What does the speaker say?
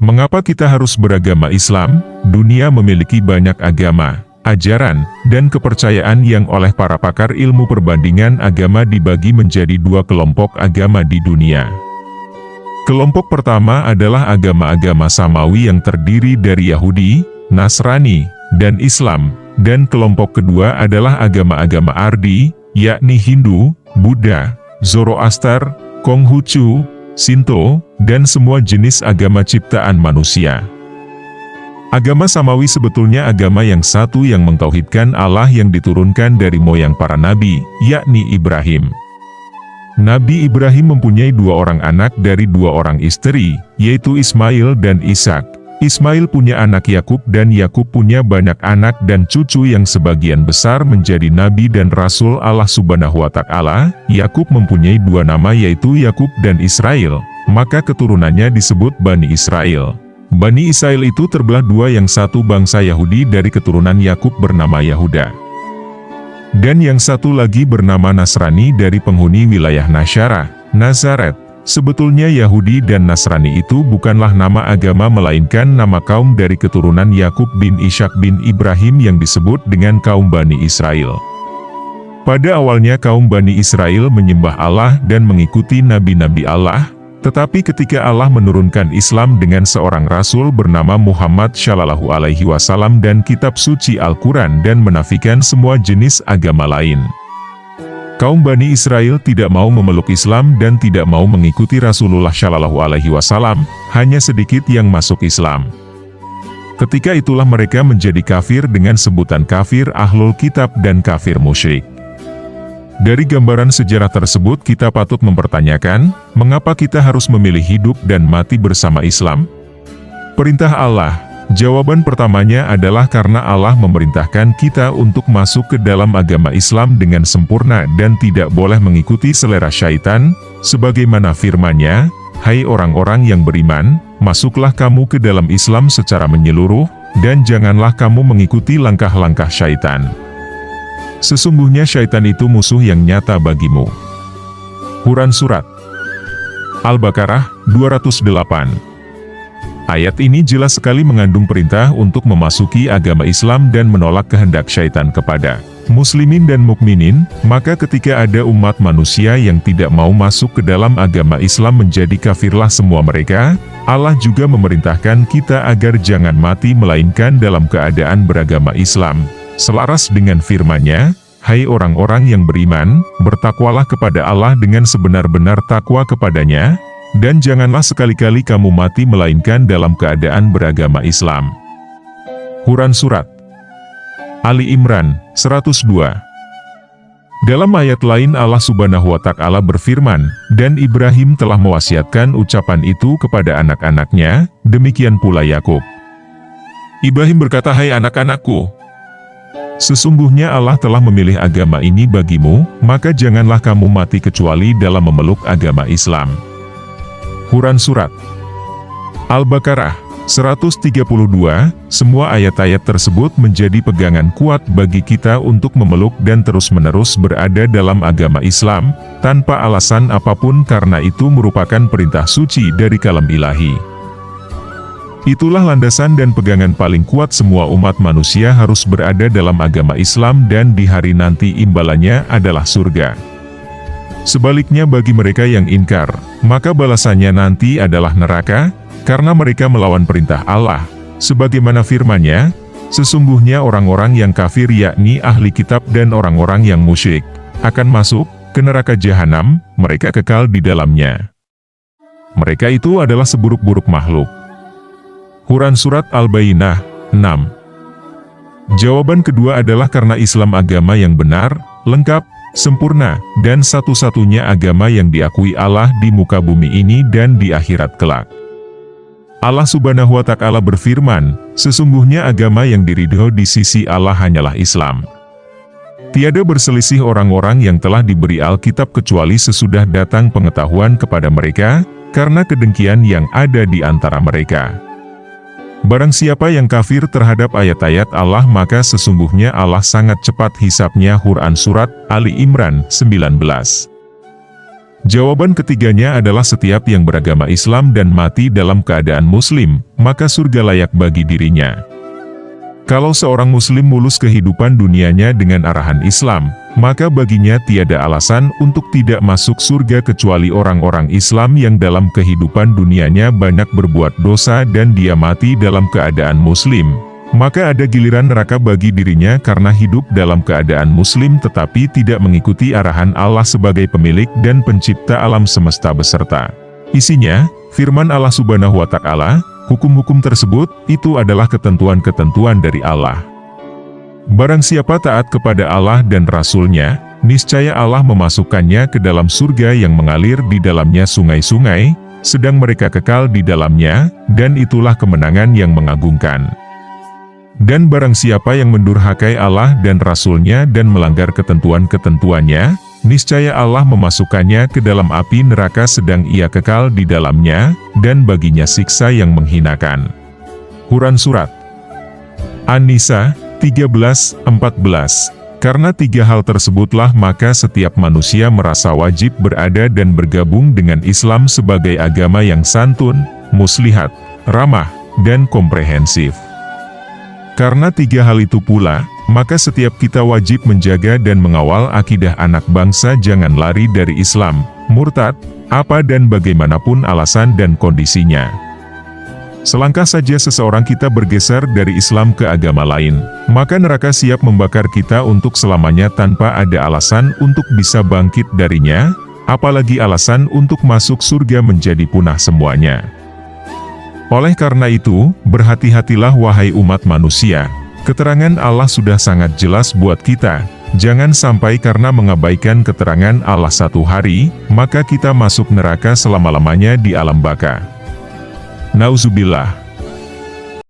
Mengapa kita harus beragama Islam? Dunia memiliki banyak agama, ajaran, dan kepercayaan yang oleh para pakar ilmu perbandingan agama dibagi menjadi dua kelompok agama di dunia. Kelompok pertama adalah agama-agama Samawi yang terdiri dari Yahudi, Nasrani, dan Islam, dan kelompok kedua adalah agama-agama Ardi, yakni Hindu, Buddha, Zoroaster, Konghucu, Shinto, dan semua jenis agama ciptaan manusia. Agama Samawi sebetulnya agama yang satu yang mentauhidkan Allah yang diturunkan dari moyang para nabi, yakni Ibrahim. Nabi Ibrahim mempunyai dua orang anak dari dua orang istri, yaitu Ismail dan Ishak. Ismail punya anak Yakub dan Yakub punya banyak anak dan cucu yang sebagian besar menjadi nabi dan rasul Allah Subhanahu wa Ta'ala. Yakub mempunyai dua nama yaitu Yakub dan Israel, maka keturunannya disebut Bani Israel. Bani Israel itu terbelah dua, yang satu bangsa Yahudi dari keturunan Yakub bernama Yahuda, dan yang satu lagi bernama Nasrani dari penghuni wilayah Nasyara, Nazaret. Sebetulnya Yahudi dan Nasrani itu bukanlah nama agama melainkan nama kaum dari keturunan Yakub bin Ishak bin Ibrahim yang disebut dengan kaum Bani Israel. Pada awalnya kaum Bani Israel menyembah Allah dan mengikuti nabi-nabi Allah, tetapi ketika Allah menurunkan Islam dengan seorang rasul bernama Muhammad Shallallahu Alaihi Wasallam dan kitab suci Al-Quran dan menafikan semua jenis agama lain, kaum Bani Israel tidak mau memeluk Islam dan tidak mau mengikuti Rasulullah Shallallahu Alaihi Wasallam, hanya sedikit yang masuk Islam. Ketika itulah mereka menjadi kafir dengan sebutan kafir Ahlul Kitab dan kafir musyrik. Dari gambaran sejarah tersebut kita patut mempertanyakan, mengapa kita harus memilih hidup dan mati bersama Islam? Perintah Allah. Jawaban pertamanya adalah karena Allah memerintahkan kita untuk masuk ke dalam agama Islam dengan sempurna dan tidak boleh mengikuti selera syaitan, sebagaimana firman-Nya, "Hai orang-orang yang beriman, masuklah kamu ke dalam Islam secara menyeluruh, dan janganlah kamu mengikuti langkah-langkah syaitan. Sesungguhnya syaitan itu musuh yang nyata bagimu." Quran Surat Al-Baqarah 208. Ayat ini jelas sekali mengandung perintah untuk memasuki agama Islam dan menolak kehendak syaitan kepada muslimin dan mukminin. Maka ketika ada umat manusia yang tidak mau masuk ke dalam agama Islam menjadi kafirlah semua mereka. Allah juga memerintahkan kita agar jangan mati melainkan dalam keadaan beragama Islam. Selaras dengan firman-Nya, "Hai orang-orang yang beriman, bertakwalah kepada Allah dengan sebenar-benar takwa kepadanya, dan janganlah sekali-kali kamu mati melainkan dalam keadaan beragama Islam." Quran Surat Ali Imran 102. Dalam ayat lain Allah Subhanahu wa Ta'ala berfirman, "Dan Ibrahim telah mewasiatkan ucapan itu kepada anak-anaknya, demikian pula Yakub." Ibrahim berkata, "Hai anak-anakku, sesungguhnya Allah telah memilih agama ini bagimu, maka janganlah kamu mati kecuali dalam memeluk agama Islam." Quran Surat Al-Baqarah 132. Semua ayat-ayat tersebut menjadi pegangan kuat bagi kita untuk memeluk dan terus-menerus berada dalam agama Islam, tanpa alasan apapun karena itu merupakan perintah suci dari kalam ilahi. Itulah landasan dan pegangan paling kuat semua umat manusia harus berada dalam agama Islam dan di hari nanti imbalannya adalah surga. Sebaliknya bagi mereka yang ingkar, maka balasannya nanti adalah neraka, karena mereka melawan perintah Allah. Sebagaimana firman-Nya, "Sesungguhnya orang-orang yang kafir yakni ahli kitab dan orang-orang yang musyrik, akan masuk ke neraka jahanam, mereka kekal di dalamnya. Mereka itu adalah seburuk-buruk makhluk." Quran Surat Al-Bayyinah 6. Jawaban kedua adalah karena Islam agama yang benar, lengkap, sempurna, dan satu-satunya agama yang diakui Allah di muka bumi ini dan di akhirat kelak. Allah Subhanahu wa Ta'ala berfirman, "Sesungguhnya agama yang diridho di sisi Allah hanyalah Islam." Tiada berselisih orang-orang yang telah diberi Alkitab kecuali sesudah datang pengetahuan kepada mereka, karena kedengkian yang ada di antara mereka. Barang siapa yang kafir terhadap ayat-ayat Allah maka sesungguhnya Allah sangat cepat hisapnya. Quran Surat Ali Imran 19. Jawaban ketiganya adalah setiap yang beragama Islam dan mati dalam keadaan Muslim, maka surga layak bagi dirinya. Kalau seorang Muslim mulus kehidupan dunianya dengan arahan Islam, maka baginya tiada alasan untuk tidak masuk surga kecuali orang-orang Islam yang dalam kehidupan dunianya banyak berbuat dosa dan dia mati dalam keadaan Muslim. Maka ada giliran neraka bagi dirinya karena hidup dalam keadaan Muslim tetapi tidak mengikuti arahan Allah sebagai pemilik dan pencipta alam semesta beserta isinya. Firman Allah Subhanahu wa Ta'ala, hukum-hukum tersebut itu adalah ketentuan-ketentuan dari Allah. Barang siapa taat kepada Allah dan Rasul-Nya, niscaya Allah memasukkannya ke dalam surga yang mengalir di dalamnya sungai-sungai, sedang mereka kekal di dalamnya, dan itulah kemenangan yang mengagumkan. Dan barang siapa yang mendurhakai Allah dan Rasul-Nya dan melanggar ketentuan-ketentuannya, niscaya Allah memasukkannya ke dalam api neraka sedang ia kekal di dalamnya, dan baginya siksa yang menghinakan. Quran Surat An-Nisa 13-14. Karena tiga hal tersebutlah maka setiap manusia merasa wajib berada dan bergabung dengan Islam sebagai agama yang santun, muslihat, ramah, dan komprehensif. Karena tiga hal itu pula, maka setiap kita wajib menjaga dan mengawal akidah anak bangsa jangan lari dari Islam, murtad, apa dan bagaimanapun alasan dan kondisinya. Selangkah saja seseorang kita bergeser dari Islam ke agama lain, maka neraka siap membakar kita untuk selamanya tanpa ada alasan untuk bisa bangkit darinya, apalagi alasan untuk masuk surga menjadi punah semuanya. Oleh karena itu, berhati-hatilah wahai umat manusia. Keterangan Allah sudah sangat jelas buat kita. Jangan sampai karena mengabaikan keterangan Allah satu hari, maka kita masuk neraka selama-lamanya di alam baka. Nauzubillah.